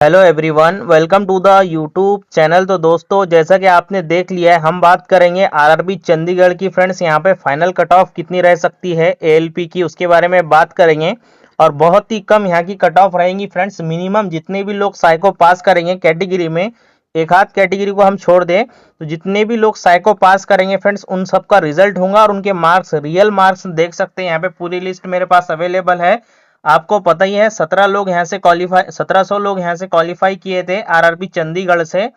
Hello everyone, welcome to the YouTube channel. तो दोस्तों, जैसा कि आपने देख लिया है, हम बात करेंगे आरआरबी चंडीगढ़ की। फ्रेंड्स, यहाँ पे फाइनल कट ऑफ कितनी रह सकती है एएलपी की, उसके बारे में बात करेंगे। और बहुत ही कम यहाँ की कट ऑफ रहेंगी फ्रेंड्स। मिनिमम जितने भी लोग साइको पास करेंगे कैटेगरी में, एक आध कैटेगरी को हम छोड़ दें, तो जितने भी लोग साइको पास करेंगे फ्रेंड्स, उन सबका रिजल्ट होगा और उनके मार्क्स, रियल मार्क्स देख सकते हैं। यहाँ पे पूरी लिस्ट मेरे पास अवेलेबल है। आपको पता ही है 17 लोग यहाँ से क्वालिफाई, 1700 लोग यहाँ से क्वालिफाई किए थे आरआरबी चंडीगढ़ से।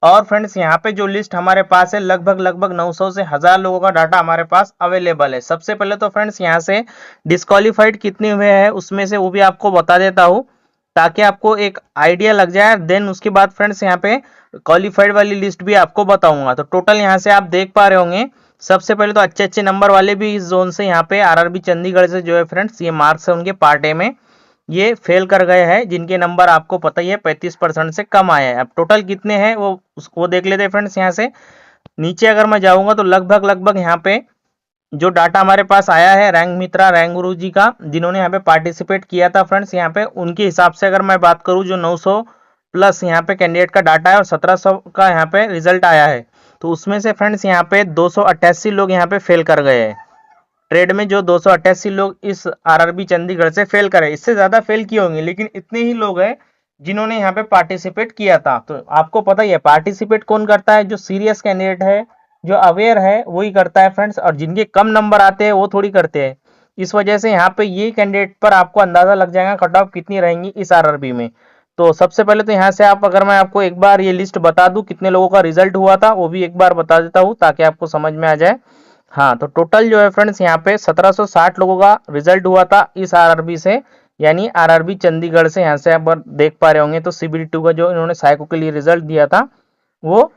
और फ्रेंड्स, यहाँ पे जो लिस्ट हमारे पास है, लगभग 900 से 1000 लोगों का डाटा हमारे पास अवेलेबल है। सबसे पहले तो फ्रेंड्स, यहाँ से डिस्क्वालीफाइड कितने हुए हैं उसमें से वो भी आपको बता देता हूँ, ताकि आपको एक आइडिया लग जाए। देन उसके बाद फ्रेंड्स, यहाँ पे क्वालिफाइड वाली लिस्ट भी आपको बताऊंगा। तो टोटल यहाँ से आप देख पा रहे होंगे, सबसे पहले तो अच्छे अच्छे नंबर वाले भी इस जोन से, यहाँ पे आरआरबी चंडीगढ़ से जो है फ्रेंड्स, ये मार्क्स है उनके पार्ट ए में, ये फेल कर गए हैं, जिनके नंबर आपको पता ही है 35% से कम आए हैं। अब टोटल कितने हैं वो उसको देख लेते हैं फ्रेंड्स। यहाँ से नीचे अगर मैं जाऊंगा तो लगभग यहाँ पे जो डाटा हमारे पास आया है रैंक मित्रा, रैंक गुरु जी का, जिन्होंने यहाँ पे पार्टिसिपेट किया था फ्रेंड्स, यहाँ पे उनके हिसाब से अगर मैं बात करूँ, जो 900 प्लस यहाँ पे कैंडिडेट का डाटा है और 1700 का यहाँ पे रिजल्ट आया है, तो उसमें से फ्रेंड्स यहाँ पे 288 लोग यहाँ पे फेल कर गए हैं। ट्रेड में जो 288 लोग इस आरआरबी चंडीगढ़ से फेल करे, इससे ज्यादा फेल किए होंगे, लेकिन इतने ही लोग हैं जिन्होंने यहाँ पे पार्टिसिपेट किया था। तो आपको पता ही है पार्टिसिपेट कौन करता है, जो सीरियस कैंडिडेट है, जो अवेयर है, वही करता है फ्रेंड्स। और जिनके कम नंबर आते हैं वो थोड़ी करते हैं। इस वजह से यहाँ पे ये कैंडिडेट पर आपको अंदाजा लग जाएगा कट ऑफ कितनी रहेंगी इस आरआरबी में। तो सबसे पहले तो यहाँ से आप, अगर मैं आपको एक बार ये लिस्ट बता दूं कितने लोगों का रिजल्ट हुआ था, वो भी एक बार बता देता हूँ ताकि आपको समझ में आ जाए। हाँ, तो टोटल जो है फ्रेंड्स, यहाँ पे 1760 लोगों का रिजल्ट हुआ था इस आरआरबी से, यानी आरआरबी चंडीगढ़ से। यहाँ से आप देख पा रहे होंगे तो CBD2 का जो इन्होंने साइको के लिए रिजल्ट दिया था, वो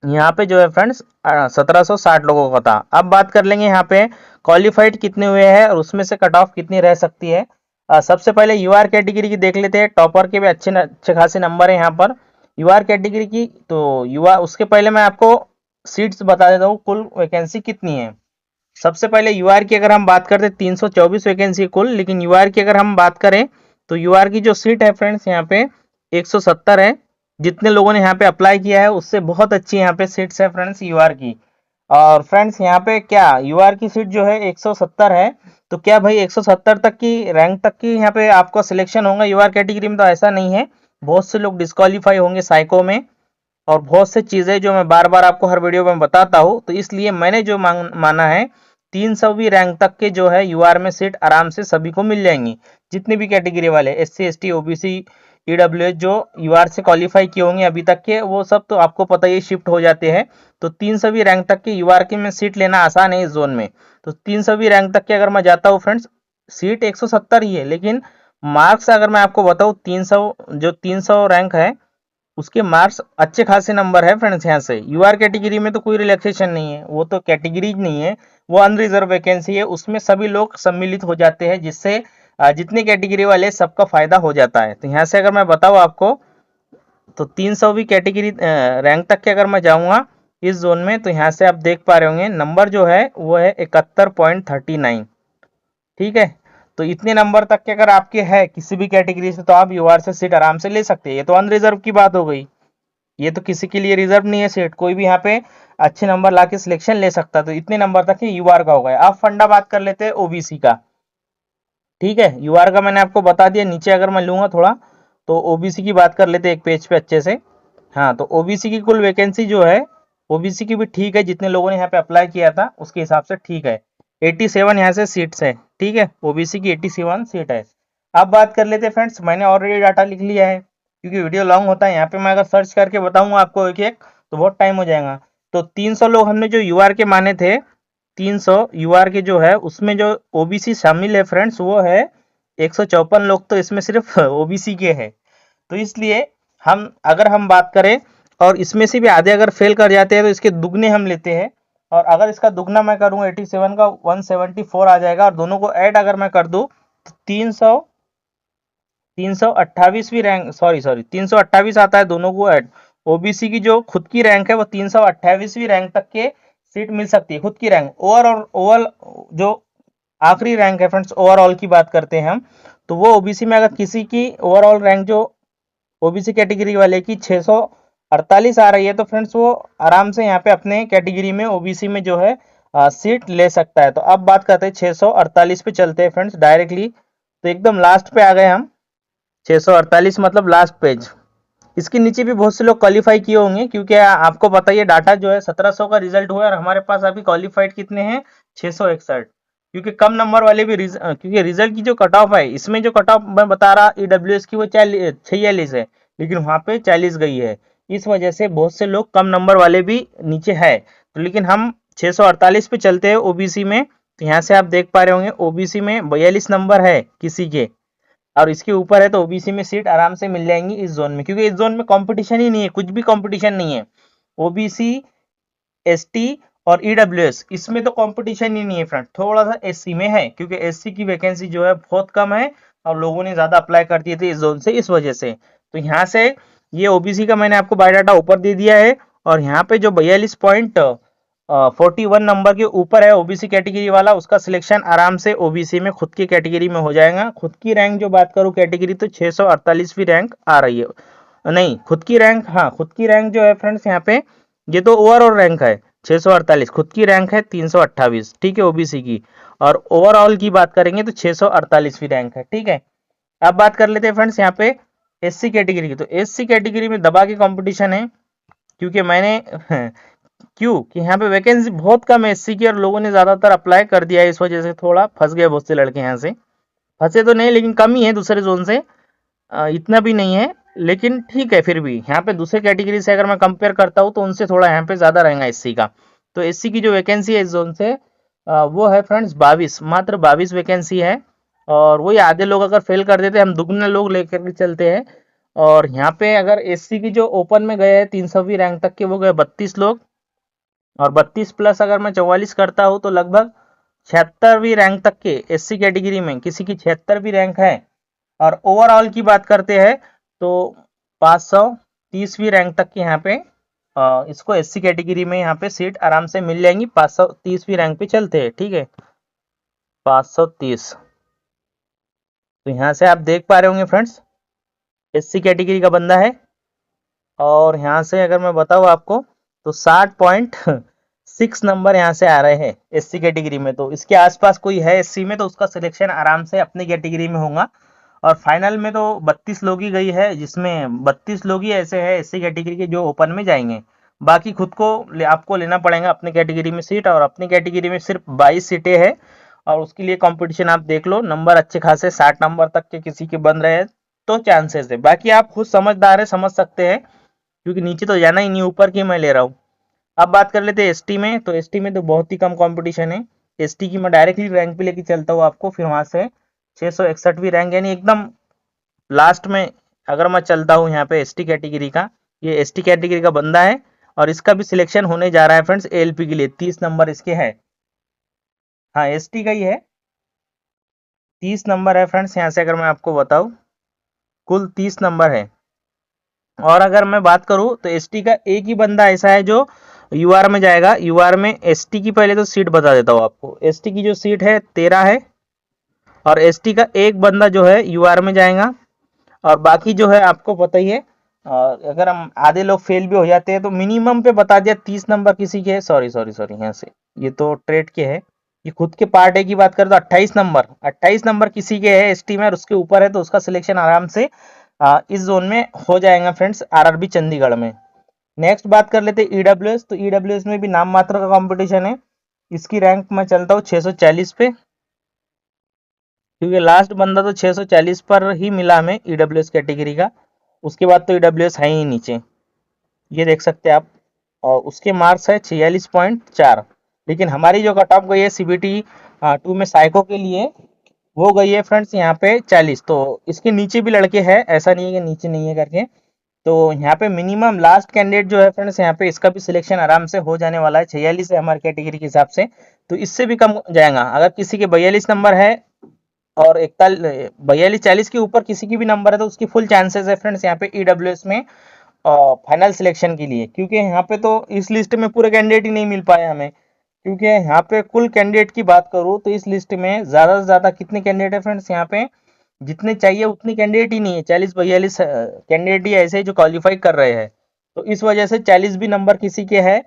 यहाँ पे जो है फ्रेंड्स 1760 लोगों का था। अब बात कर लेंगे यहाँ पे क्वालिफाइड कितने हुए हैं और उसमें से कट ऑफ कितनी रह सकती है। सबसे पहले यूआर कैटेगरी की देख लेते हैं। टॉपर के भी अच्छे अच्छे खासे नंबर है यहाँ पर यूआर कैटेगरी की। तो युवा, उसके पहले मैं आपको सीट्स बता देता हूँ, कुल वैकेंसी कितनी है। सबसे पहले यूआर की अगर हम बात करते हैं, 324 वैकेंसी कुल, लेकिन यूआर की अगर हम बात करें तो यूआर की जो सीट है फ्रेंड्स, यहाँ पे 170 है। जितने लोगों ने यहाँ पे अप्लाई किया है उससे बहुत अच्छी यहाँ पे सीट्स है फ्रेंड्स यूआर की। और फ्रेंड्स, यहाँ पे क्या यूआर की सीट जो है 170 है, तो क्या भाई 170 तक की रैंक तक की यहाँ पे आपका सिलेक्शन होगा यूआर कैटेगरी में? तो ऐसा नहीं है, बहुत से लोग डिस्क्वालीफाई होंगे साइको में, और बहुत से चीजें जो मैं बार बार आपको हर वीडियो में बताता हूँ। तो इसलिए मैंने जो माना है, 300वीं रैंक तक के जो है यूआर में सीट आराम से सभी को मिल जाएंगी। जितने भी कैटेगरी वाले SC ST OBC EWS जो यूआर से क्वालिफाई किए होंगे अभी तक के, वो सब तो आपको पता ही शिफ्ट हो जाते हैं। तो 300वीं रैंक तक के यूआर की में सीट लेना आसान है इस जोन में। तो 300वीं रैंक तक के अगर मैं जाता हूँ फ्रेंड्स, सीट 170 ही है, लेकिन मार्क्स अगर मैं आपको बताऊँ, 300 जो 300 रैंक है उसके मार्क्स अच्छे खासे नंबर है फ्रेंड्स। यहाँ से यूआर कैटेगरी में तो कोई रिलैक्सेशन नहीं है, वो तो कैटेगरी नहीं है, वो अनरिजर्व वैकेंसी है, उसमें सभी लोग सम्मिलित हो जाते हैं, जिससे जितने कैटेगरी वाले सबका फायदा हो जाता है। तो यहाँ से अगर मैं बताऊँ आपको, तो 300वीं कैटेगरी रैंक तक के अगर मैं जाऊँगा इस जोन में, तो यहाँ से आप देख पा रहे होंगे नंबर जो है वो है 71.39। ठीक है, तो इतने नंबर तक के अगर आपके है किसी भी कैटेगरी से, तो आप यूआर से सीट आराम से ले सकते हैं। ये तो अनरिजर्व की बात हो गई, ये तो किसी के लिए रिजर्व नहीं है सीट, कोई भी यहाँ पे अच्छे नंबर ला के सिलेक्शन ले सकता है। तो इतने नंबर तक ही यूआर का हो गया। अब फंडा बात कर लेते हैं ओबीसी का। ठीक है, यूआर का मैंने आपको बता दिया। नीचे अगर मैं लूंगा थोड़ा, तो ओबीसी की बात कर लेते हैं एक पेज पे अच्छे से। हाँ, तो ओबीसी की कुल वैकेंसी जो है, ओबीसी की भी ठीक है, जितने लोगों ने यहाँ पे अप्लाई किया था उसके हिसाब से ठीक है। 87 यहाँ से सीट्स है। ठीक है, ओबीसी की 87 सीट है। अब बात कर लेते हैं फ्रेंड्स, मैंने ऑलरेडी डाटा लिख लिया है क्योंकि वीडियो लॉन्ग होता है। यहाँ पे मैं अगर सर्च करके बताऊंगा आपको एक एक, तो बहुत टाइम हो जाएगा। तो 300 लोग हमने जो यूआर के माने थे, 300 यूआर के जो है उसमें जो ओबीसी शामिल है फ्रेंड्स, वो है 154 लोग, तो इसमें सिर्फ ओबीसी के हैं। तो इसलिए हम बात करें, और इसमें से भी आधे अगर फेल कर जाते हैं तो इसके दुगने हम लेते हैं। और अगर इसका दुगना मैं करूँ 87 का, 174 आ जाएगा। और दोनों को ऐड अगर मैं कर दूं तो 328वीं रैंक, सॉरी 328 आता है दोनों को ऐड। ओबीसी की जो खुद की रैंक है वो 328वीं रैंक तक के सीट मिल सकती है, खुद की रैंक। ओवरऑल जो आखिरी रैंक है फ्रेंड्स, ओवरऑल की बात करते हैं हम, तो वो ओबीसी में अगर किसी की ओवरऑल रैंक जो ओबीसी कैटेगरी वाले की 648 आ रही है, तो फ्रेंड्स वो आराम से यहाँ पे अपने कैटेगरी में ओबीसी में जो है सीट ले सकता है। तो अब बात करते हैं 648 पे चलते हैं फ्रेंड्स डायरेक्टली। तो एकदम लास्ट पे आ गए हम, 648 मतलब लास्ट पेज। इसके नीचे भी बहुत से लोग क्वालिफाई किए होंगे, क्योंकि आपको पता ही है डाटा जो है 1700 का रिजल्ट हुआ है और हमारे पास अभी क्वालिफाइड कितने हैं, 661। क्योंकि कम नंबर वाले भी क्योंकि रिजल्ट की जो कट ऑफ है, इसमें जो कट ऑफ मैं बता रहा ईडब्ल्यूएस की वो 46 है, लेकिन वहां पे 40 गई है। इस वजह से बहुत से लोग कम नंबर वाले भी नीचे है। तो लेकिन हम 648 पे चलते हैं ओबीसी में। तो यहाँ से आप देख पा रहे होंगे ओबीसी में 42 नंबर है किसी के, और इसके ऊपर है, तो ओबीसी में सीट आराम से मिल जाएंगी इस जोन में, क्योंकि इस जोन में कंपटीशन ही नहीं है, कुछ भी कंपटीशन नहीं है। ओबीसी, एसटी और ईडब्ल्यूएस इसमें तो कंपटीशन ही नहीं है फ्रेंड। थोड़ा सा एससी में है, क्योंकि एससी की वैकेंसी जो है बहुत कम है और लोगों ने ज्यादा अप्लाई कर दिए थे इस जोन से, इस वजह से। तो यहाँ से ये ओबीसी का मैंने आपको बायोडाटा ऊपर दे दिया है, और यहाँ पे जो 42.41 नंबर के ऊपर है ओबीसी कैटेगरी वाला, उसका सिलेक्शन आराम से ओबीसी में खुद की कैटेगरी में हो जाएगा। खुद की रैंक जो बात करूं कैटेगरी, तो 648वीं रैंक आ रही है। नहीं, खुद की रैंक, हाँ खुद की रैंक जो है फ्रेंड्स यहाँ पे, ये तो ओवरऑल रैंक है 648, खुद की रैंक है 328, ठीक है ओबीसी की। और ओवरऑल की बात करेंगे तो 648वीं रैंक है, ठीक है। अब बात कर लेते हैं फ्रेंड्स यहाँ पे एससी कैटेगरी की। तो एससी कैटेगरी में दबा के कंपटीशन है, क्योंकि मैंने क्यों कि यहाँ पे वैकेंसी बहुत कम है एससी की, और लोगों ने ज्यादातर अप्लाई कर दिया है, इस वजह से थोड़ा फंस गए बहुत से लड़के यहाँ से। फंसे तो नहीं, लेकिन कम ही है दूसरे जोन से, इतना भी नहीं है, लेकिन ठीक है। फिर भी यहाँ पे दूसरे कैटेगरी से अगर मैं कंपेयर करता हूँ तो उनसे थोड़ा यहाँ पे ज्यादा रहेगा एससी का। तो एससी की जो वैकेंसी है इस जोन से वो है फ्रेंड्स 22, मात्र 22 वैकेंसी है। और वही आधे लोग अगर फेल कर देते, हम दुगने लोग लेकर के चलते हैं। और यहाँ पे अगर एससी की जो ओपन में गए हैं 300वीं रैंक तक के, वो गए 32 लोग। और 32 प्लस अगर मैं 44 करता हूँ तो लगभग 76वीं रैंक तक के एससी कैटेगरी में किसी की 76वीं रैंक है। और ओवरऑल की बात करते हैं तो 530वीं रैंक तक की यहाँ पे इसको एससी कैटेगरी में यहाँ पे सीट आराम से मिल जाएंगी। 530वीं रैंक पे चलते हैं, ठीक है, 530। तो यहाँ से आप देख पा रहे होंगे फ्रेंड्स एससी कैटेगरी का बंदा है। और यहाँ से अगर मैं बताऊँ आपको तो 60.6 नंबर यहाँ से आ रहे हैं एससी कैटेगरी में। तो इसके आसपास कोई है एससी में तो उसका सिलेक्शन आराम से अपनी कैटेगरी में होगा। और फाइनल में तो 32 लोग ही गई है, जिसमें 32 लोग ही ऐसे हैं एससी कैटेगरी के जो ओपन में जाएंगे। बाकी खुद को आपको लेना पड़ेगा अपनी कैटेगरी में सीट, और अपनी कैटेगरी में सिर्फ 22 सीटें हैं। और उसके लिए कंपटीशन आप देख लो, नंबर अच्छे खासे 60 नंबर तक के किसी के बन रहे हैं तो चांसेस है। बाकी आप खुद समझदार है, समझ सकते हैं, क्योंकि नीचे तो जाना ही नहीं, ऊपर की मैं ले रहा हूँ। अब बात कर लेते हैं एसटी में। तो एसटी में तो बहुत ही कम कंपटीशन है। एसटी की मैं डायरेक्टली रैंक पे लेके चलता हूँ आपको, फिर वहां से 661वीं रैंक यानी एकदम लास्ट में अगर मैं चलता हूँ यहाँ पे एसटी कैटेगरी का, ये एसटी कैटेगरी का बंदा है। और इसका भी सिलेक्शन होने जा रहा है फ्रेंड्स एएलपी के लिए, 30 नंबर इसके है। हाँ एसटी का ही है, 30 नंबर है फ्रेंड्स। यहाँ से अगर मैं आपको बताऊँ कुल 30 नंबर है। और अगर मैं बात करूं तो एसटी का एक ही बंदा ऐसा है जो यूआर में जाएगा। यूआर में एसटी की पहले तो सीट बता देता हूं आपको, एसटी की जो सीट है 13 है। और एसटी का एक बंदा जो है यूआर में जाएगा। और बाकी जो है आपको पता ही है, अगर हम आधे लोग फेल भी हो जाते हैं तो मिनिमम पे बता दिया 30 नंबर किसी के है। सॉरी सॉरी सॉरी, यहाँ से ये तो ट्रेड के है, ये खुद के पार्ट ए की बात करें तो 28 नंबर किसी के है एसटी में, और उसके ऊपर है तो उसका सिलेक्शन आराम से इस जोन में हो जाएगा फ्रेंड्स आरआरबी चंडीगढ़ में। नेक्स्ट बात कर लेते हैं ईडब्ल्यूएस। तो ईडब्ल्यूएस में भी नाम मात्र का कंपटीशन है। इसकी रैंक मैं चलता हूँ 640 पे, क्योंकि लास्ट बंदा तो 640 पर ही मिला हमें ईडब्ल्यूएस कैटेगरी का। उसके बाद तो ईडब्ल्यूएस है ही नीचे, ये देख सकते हैं आप। और उसके मार्क्स है 46.4। लेकिन हमारी जो कट ऑफ गई है सीबीटी 2 में साइको के लिए, वो गई है फ्रेंड्स यहाँ पे 40। तो इसके नीचे भी लड़के हैं, ऐसा नहीं है कि नीचे नहीं है करके। तो यहाँ पे मिनिमम लास्ट कैंडिडेट जो है फ्रेंड्स, यहाँ पे इसका भी सिलेक्शन आराम से हो जाने वाला है। 46 है हमारे कैटेगरी के हिसाब से, तो इससे भी कम जाएगा। अगर किसी के 42 नंबर है और 41 42 40 के ऊपर किसी की भी नंबर है, तो उसकी फुल चांसेस है फ्रेंड्स यहाँ पे ईडब्ल्यूएस में फाइनल सिलेक्शन के लिए। क्योंकि यहाँ पे तो इस लिस्ट में पूरे कैंडिडेट ही नहीं मिल पाए हमें। क्योंकि यहाँ पे कुल कैंडिडेट की बात करूँ तो इस लिस्ट में ज़्यादा से ज़्यादा कितने कैंडिडेट है फ्रेंड्स, यहाँ पे जितने चाहिए उतने कैंडिडेट ही नहीं है, 40-42 कैंडिडेट ही ऐसे जो क्वालिफाई कर रहे हैं। तो इस वजह से 40 भी नंबर किसी के है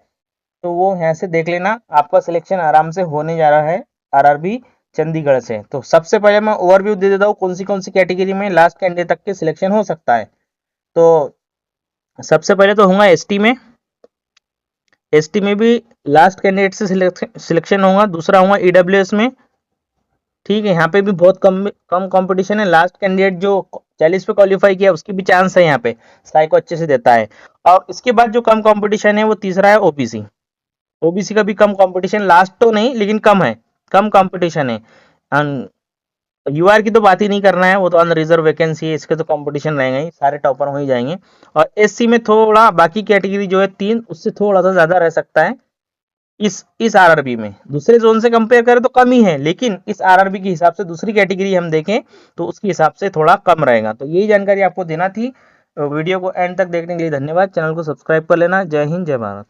तो वो यहाँ से देख लेना, आपका सिलेक्शन आराम से होने जा रहा है आरआरबी चंडीगढ़ से। तो सबसे पहले मैं ओवरव्यू दे देता हूँ कौन सी कैटेगरी में लास्ट कैंडिडेट तक के सिलेक्शन हो सकता है। तो सबसे पहले तो होगा एसटी में, एसटी में भी लास्ट कैंडिडेट से सिलेक्शन होगा। दूसरा होगा ईडब्ल्यूएस में, ठीक है, यहाँ पे भी बहुत कम कम कंपटीशन है। लास्ट कैंडिडेट जो 40 पे क्वालिफाई किया उसकी भी चांस है, यहाँ पे साइको अच्छे से देता है। और इसके बाद जो कम कंपटीशन है वो तीसरा है ओबीसी। ओबीसी का भी कम कंपटीशन, लास्ट तो नहीं लेकिन कम है, कम कंपटीशन है। यूआर की तो बात ही नहीं करना है, वो तो अनरिजर्व वैकेंसी है, इसके तो कंपटीशन रहेगा ही, सारे टॉपर हो ही जाएंगे। और एससी में थोड़ा बाकी कैटेगरी जो है 3 उससे थोड़ा सा ज्यादा रह सकता है इस आरआरबी में। दूसरे जोन से कंपेयर करें तो कम ही है, लेकिन इस आरआरबी के हिसाब से दूसरी कैटेगरी हम देखें तो उसके हिसाब से थोड़ा कम रहेगा। तो यही जानकारी आपको देना थी। वीडियो को एंड तक देखने के लिए धन्यवाद। चैनल को सब्सक्राइब कर लेना। जय हिंद, जय भारत।